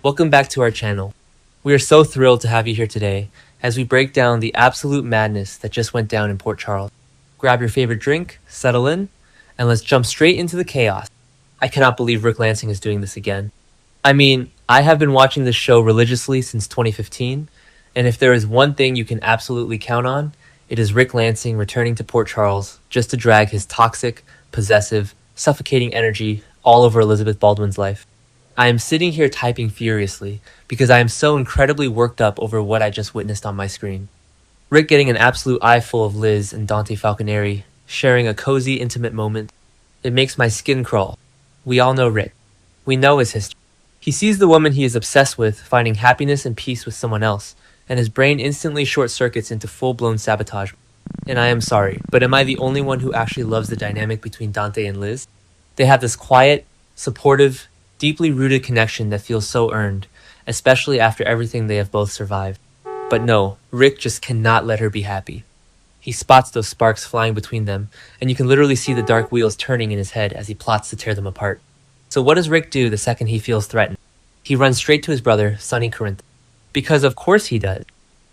Welcome back to our channel. We are so thrilled to have you here today as we break down the absolute madness that just went down in Port Charles. Grab your favorite drink, settle in, and let's jump straight into the chaos. I cannot believe Rick Lansing is doing this again. I mean, I have been watching this show religiously since 2015, and if there is one thing you can absolutely count on, it is Rick Lansing returning to Port Charles just to drag his toxic, possessive, suffocating energy all over Elizabeth Baldwin's life. I am sitting here typing furiously because I am so incredibly worked up over what I just witnessed on my screen. Rick getting an absolute eyeful of Liz and Dante Falconeri, sharing a cozy, intimate moment. It makes my skin crawl. We all know Rick. We know his history. He sees the woman he is obsessed with finding happiness and peace with someone else, and his brain instantly short-circuits into full-blown sabotage. And I am sorry, but am I the only one who actually loves the dynamic between Dante and Liz? They have this quiet, supportive, deeply rooted connection that feels so earned, especially after everything they have both survived. But no, Rick just cannot let her be happy. He spots those sparks flying between them, and you can literally see the dark wheels turning in his head as he plots to tear them apart. So what does Rick do the second he feels threatened? He runs straight to his brother, Sonny Corinth. Because of course he does.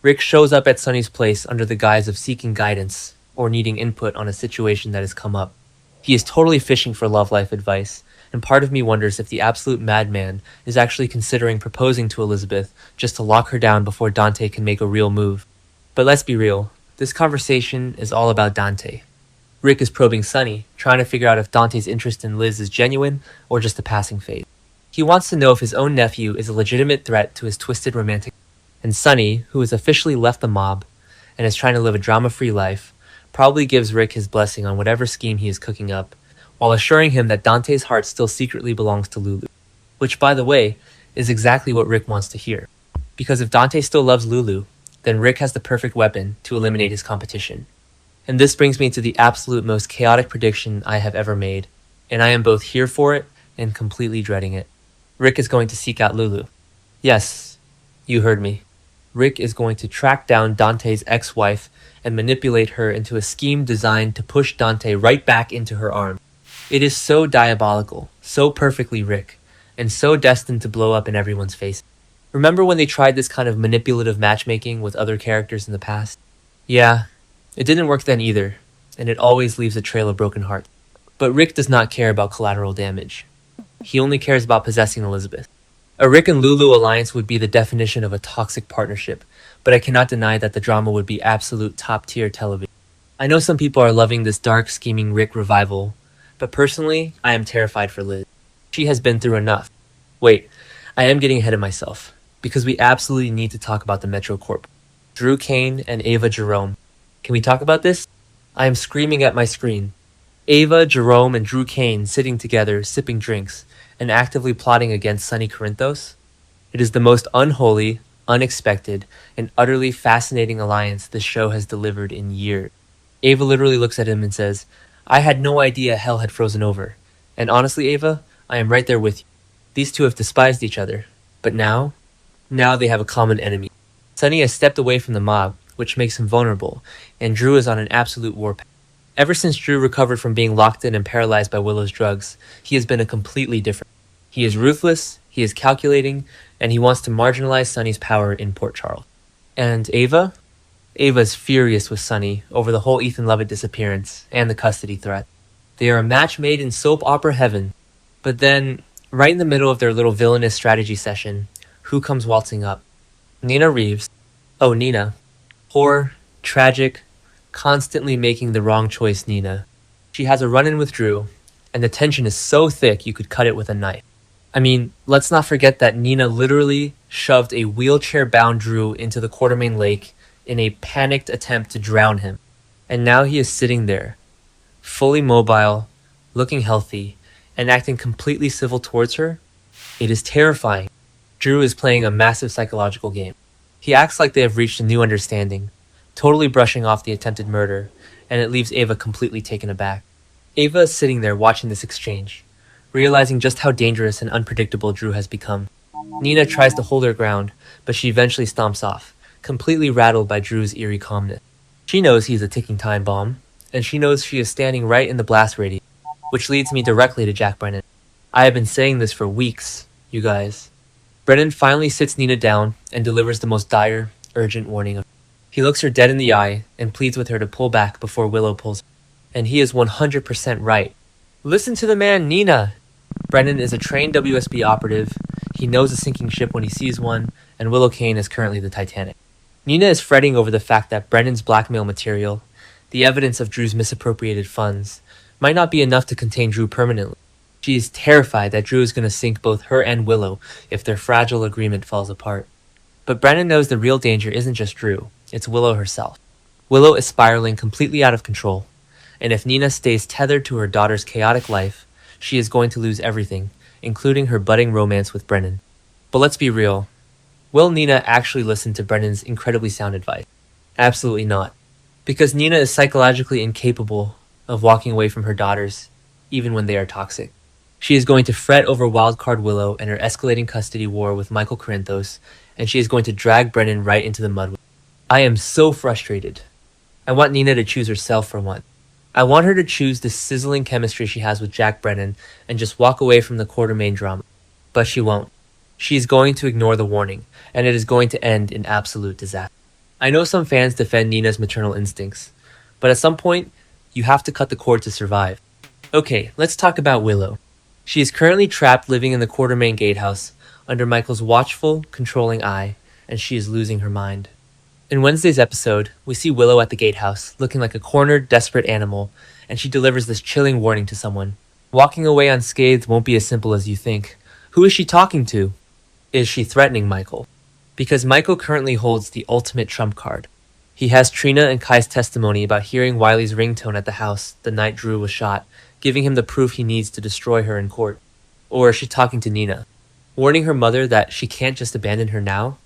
Rick shows up at Sonny's place under the guise of seeking guidance or needing input on a situation that has come up. He is totally fishing for love life advice, and part of me wonders if the absolute madman is actually considering proposing to Elizabeth just to lock her down before Dante can make a real move. But let's be real, this conversation is all about Dante. Rick is probing Sonny, trying to figure out if Dante's interest in Liz is genuine or just a passing phase. He wants to know if his own nephew is a legitimate threat to his twisted romantic. And Sonny, who has officially left the mob and is trying to live a drama-free life, probably gives Rick his blessing on whatever scheme he is cooking up, while assuring him that Dante's heart still secretly belongs to Lulu. Which, by the way, is exactly what Rick wants to hear. Because if Dante still loves Lulu, then Rick has the perfect weapon to eliminate his competition. And this brings me to the absolute most chaotic prediction I have ever made, and I am both here for it and completely dreading it. Rick is going to seek out Lulu. Yes, you heard me. Rick is going to track down Dante's ex-wife and manipulate her into a scheme designed to push Dante right back into her arms. It is so diabolical, so perfectly Rick, and so destined to blow up in everyone's face. Remember when they tried this kind of manipulative matchmaking with other characters in the past? Yeah, it didn't work then either, and it always leaves a trail of broken hearts. But Rick does not care about collateral damage. He only cares about possessing Elizabeth. A Rick and Lulu alliance would be the definition of a toxic partnership, but I cannot deny that the drama would be absolute top-tier television. I know some people are loving this dark, scheming Rick revival, but personally, I am terrified for Liz. She has been through enough. Wait, I am getting ahead of myself, because we absolutely need to talk about the Metro Corp. Drew Kane and Ava Jerome. Can we talk about this? I am screaming at my screen. Ava, Jerome, and Drew Kane sitting together, sipping drinks, and actively plotting against Sonny Corinthos? It is the most unholy, unexpected, and utterly fascinating alliance this show has delivered in years. Ava literally looks at him and says, "I had no idea hell had frozen over. And honestly, Ava, I am right there with you. These two have despised each other. But now they have a common enemy." Sonny has stepped away from the mob, which makes him vulnerable, and Drew is on an absolute warpath. Ever since Drew recovered from being locked in and paralyzed by Willow's drugs, he has been a completely different. He is ruthless, he is calculating, and he wants to marginalize Sonny's power in Port Charles. And Ava? Ava is furious with Sonny over the whole Ethan Lovett disappearance and the custody threat. They are a match made in soap opera heaven. But then, right in the middle of their little villainous strategy session, who comes waltzing up? Nina Reeves. Oh, Nina. Poor, tragic, constantly making the wrong choice Nina. She has a run-in with Drew, and the tension is so thick you could cut it with a knife. I mean, let's not forget that Nina literally shoved a wheelchair-bound Drew into the Quartermain Lake in a panicked attempt to drown him. And now he is sitting there, fully mobile, looking healthy, and acting completely civil towards her. It is terrifying. Drew is playing a massive psychological game. He acts like they have reached a new understanding, totally brushing off the attempted murder, and it leaves Ava completely taken aback. Ava is sitting there watching this exchange, realizing just how dangerous and unpredictable Drew has become. Nina tries to hold her ground, but she eventually stomps off, completely rattled by Drew's eerie calmness. She knows he's a ticking time bomb, and she knows she is standing right in the blast radius, which leads me directly to Jack Brennan. I have been saying this for weeks, you guys. Brennan finally sits Nina down and delivers the most dire, urgent warning. He looks her dead in the eye and pleads with her to pull back before Willow pulls. And he is 100% right. Listen to the man, Nina! Brennan is a trained WSB operative. He knows a sinking ship when he sees one, and Willow Kane is currently the Titanic. Nina is fretting over the fact that Brennan's blackmail material, the evidence of Drew's misappropriated funds, might not be enough to contain Drew permanently. She is terrified that Drew is going to sink both her and Willow if their fragile agreement falls apart. But Brennan knows the real danger isn't just Drew, it's Willow herself. Willow is spiraling completely out of control, and if Nina stays tethered to her daughter's chaotic life, she is going to lose everything, including her budding romance with Brennan. But let's be real, will Nina actually listen to Brennan's incredibly sound advice? Absolutely not. Because Nina is psychologically incapable of walking away from her daughters, even when they are toxic. She is going to fret over wildcard Willow and her escalating custody war with Michael Corinthos, and she is going to drag Brennan right into the mud. I am so frustrated. I want Nina to choose herself for once. I want her to choose the sizzling chemistry she has with Jack Brennan and just walk away from the Quartermain drama. But she won't. She is going to ignore the warning, and it is going to end in absolute disaster. I know some fans defend Nina's maternal instincts, but at some point, you have to cut the cord to survive. Okay, let's talk about Willow. She is currently trapped living in the Quartermain gatehouse under Michael's watchful, controlling eye, and she is losing her mind. In Wednesday's episode, we see Willow at the gatehouse, looking like a cornered, desperate animal, and she delivers this chilling warning to someone. Walking away unscathed won't be as simple as you think. Who is she talking to? Is she threatening Michael? Because Michael currently holds the ultimate trump card. He has Trina and Kai's testimony about hearing Wiley's ringtone at the house the night Drew was shot, giving him the proof he needs to destroy her in court. Or is she talking to Nina, warning her mother that she can't just abandon her now?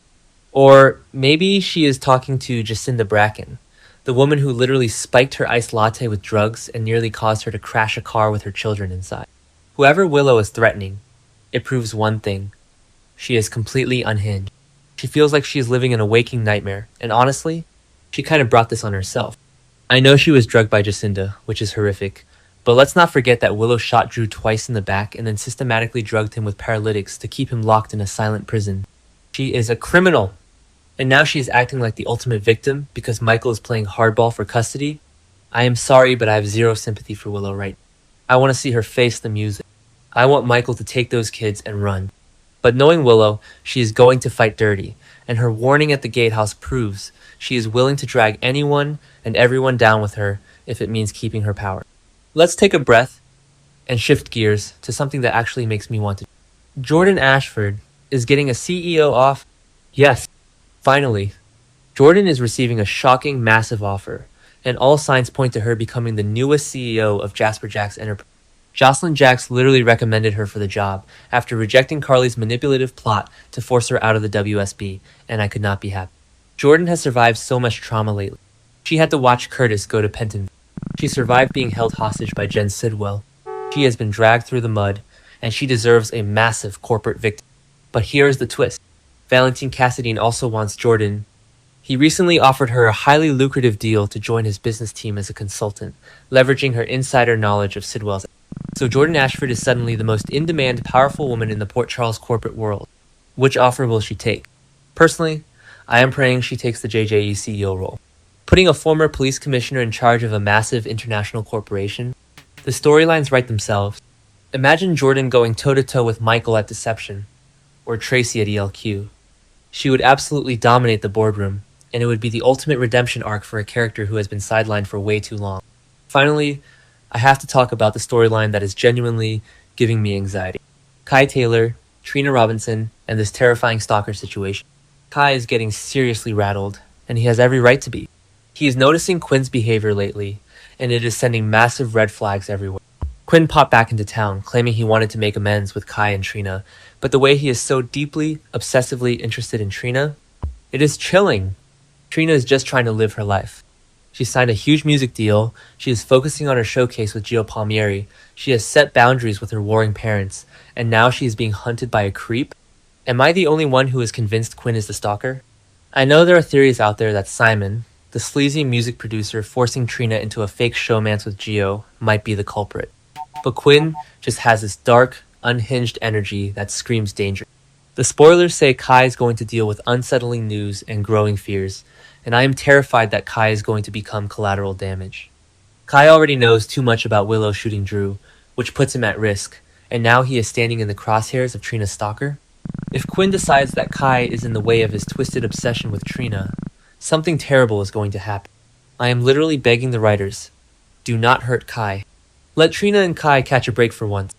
Or maybe she is talking to Jacinda Bracken, the woman who literally spiked her iced latte with drugs and nearly caused her to crash a car with her children inside. Whoever Willow is threatening, it proves one thing. She is completely unhinged. She feels like she is living in a waking nightmare, and honestly, she kind of brought this on herself. I know she was drugged by Jacinda, which is horrific, but let's not forget that Willow shot Drew twice in the back and then systematically drugged him with paralytics to keep him locked in a silent prison. She is a criminal! And now she is acting like the ultimate victim because Michael is playing hardball for custody. I am sorry, but I have zero sympathy for Willow right now. I want to see her face the music. I want Michael to take those kids and run. But knowing Willow, she is going to fight dirty, and her warning at the gatehouse proves she is willing to drag anyone and everyone down with her if it means keeping her power. Let's take a breath and shift gears to something that actually makes me want to. Jordan Ashford is getting a CEO off. Yes, finally. Jordan is receiving a shocking, massive offer, and all signs point to her becoming the newest CEO of Jasper Jack's Enterprise. Jocelyn Jacks literally recommended her for the job after rejecting Carly's manipulative plot to force her out of the WSB, and I could not be happy. Jordan has survived so much trauma lately. She had to watch Curtis go to Pentonville. She survived being held hostage by Jen Sidwell. She has been dragged through the mud, and she deserves a massive corporate victory. But here's the twist. Valentine Cassadine also wants Jordan. He recently offered her a highly lucrative deal to join his business team as a consultant, leveraging her insider knowledge of Sidwell's. So Jordan Ashford is suddenly the most in-demand, powerful woman in the Port Charles corporate world. Which offer will she take? Personally, I am praying she takes the JJE CEO role. Putting a former police commissioner in charge of a massive international corporation, the storylines write themselves. Imagine Jordan going toe-to-toe with Michael at Deception, or Tracy at ELQ. She would absolutely dominate the boardroom, and it would be the ultimate redemption arc for a character who has been sidelined for way too long. Finally, I have to talk about the storyline that is genuinely giving me anxiety. Kai Taylor, Trina Robinson, and this terrifying stalker situation. Kai is getting seriously rattled, and he has every right to be. He is noticing Quinn's behavior lately, and it is sending massive red flags everywhere. Quinn popped back into town, claiming he wanted to make amends with Kai and Trina, but the way he is so deeply, obsessively interested in Trina, it is chilling. Trina is just trying to live her life. She signed a huge music deal, she is focusing on her showcase with Gio Palmieri, she has set boundaries with her warring parents, and now she is being hunted by a creep? Am I the only one who is convinced Quinn is the stalker? I know there are theories out there that Simon, the sleazy music producer forcing Trina into a fake showmance with Gio, might be the culprit. But Quinn just has this dark, unhinged energy that screams danger. The spoilers say Kai is going to deal with unsettling news and growing fears, and I am terrified that Kai is going to become collateral damage. Kai already knows too much about Willow shooting Drew, which puts him at risk, and now he is standing in the crosshairs of Trina's stalker. If Quinn decides that Kai is in the way of his twisted obsession with Trina, something terrible is going to happen. I am literally begging the writers, do not hurt Kai. Let Trina and Kai catch a break for once.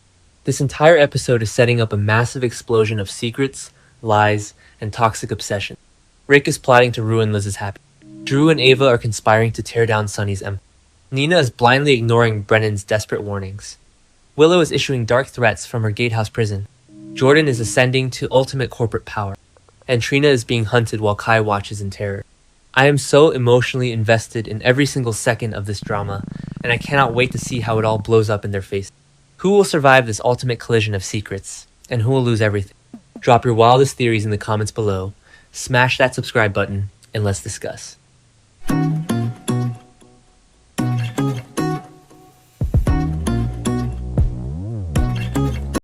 This entire episode is setting up a massive explosion of secrets, lies, and toxic obsession. Rick is plotting to ruin Liz's happiness. Drew and Ava are conspiring to tear down Sunny's empire. Nina is blindly ignoring Brennan's desperate warnings. Willow is issuing dark threats from her gatehouse prison. Jordan is ascending to ultimate corporate power. And Trina is being hunted while Kai watches in terror. I am so emotionally invested in every single second of this drama, and I cannot wait to see how it all blows up in their faces. Who will survive this ultimate collision of secrets, and who will lose everything? Drop your wildest theories in the comments below, smash that subscribe button, and let's discuss.